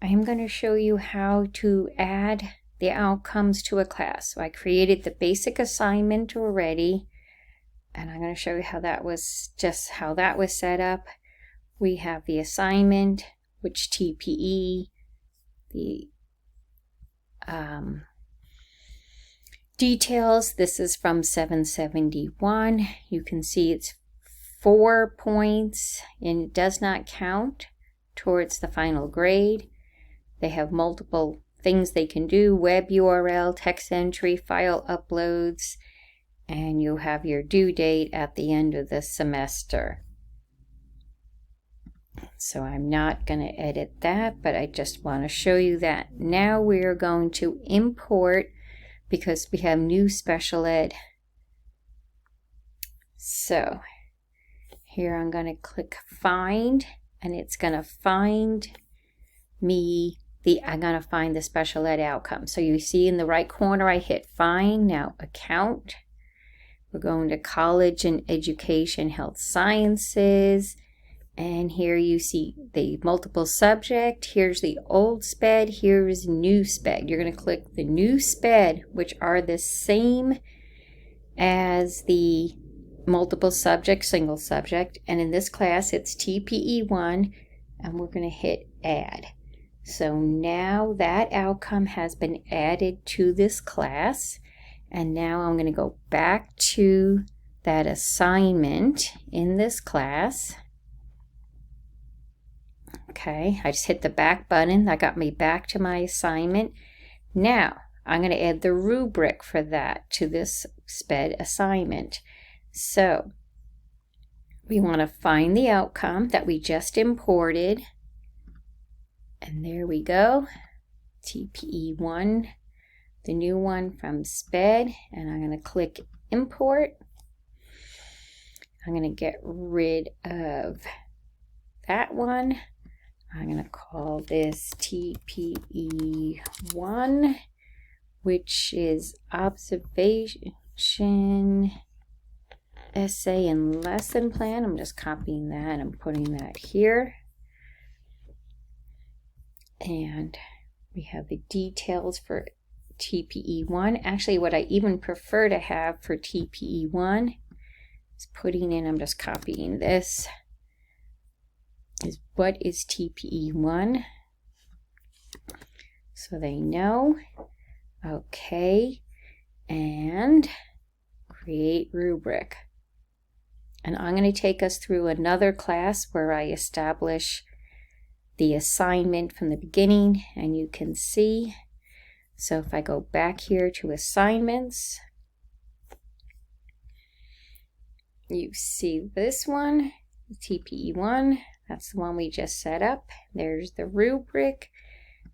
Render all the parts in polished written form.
I'm going to show you how to add the outcomes to a class. So I created the basic assignment already, and I'm going to show you how that was set up. We have the assignment, which TPE, the details. This is from 771. You can see it's 4 points and it does not count towards the final grade. They have multiple things they can do: web URL, text entry, file uploads, and you'll have your due date at the end of the semester. So I'm not going to edit that, but I just want to show you that. Now we're going to import, because we have new special ed. So here I'm going to click find, and it's going to find me I'm going to find the special ed outcome. So you see in the right corner I hit find. Now account. We're going to college and education health sciences. And here you see the multiple subject. Here's the old SPED. Here's new SPED. You're going to click the new SPED, which are the same as the multiple subject, single subject. And in this class, it's TPE1. And we're going to hit add. So now that outcome has been added to this class. And now I'm going to go back to that assignment in this class. Okay, I just hit the back button. That got me back to my assignment. Now, I'm going to add the rubric for that to this SPED assignment. So, we want to find the outcome that we just imported. And there we go. TPE1, the new one from SPED. And I'm going to click import. I'm going to get rid of that one. I'm going to call this TPE1, which is observation, essay, and lesson plan. I'm just copying that and putting that here. And we have the details for TPE1. Actually, what I even prefer to have for TPE1 is putting in, I'm just copying this, is what is TPE1, so they know. Okay, and create rubric. And I'm going to take us through another class where I establish the assignment from the beginning, and you can see. So if I go back here to assignments, you see this one, TPE1. That's the one we just set up. There's the rubric,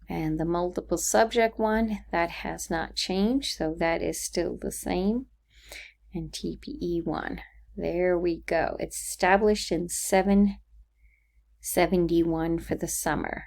and the multiple subject one, that has not changed, so that is still the same. And TPE1, there we go. It's established in 771 for the summer.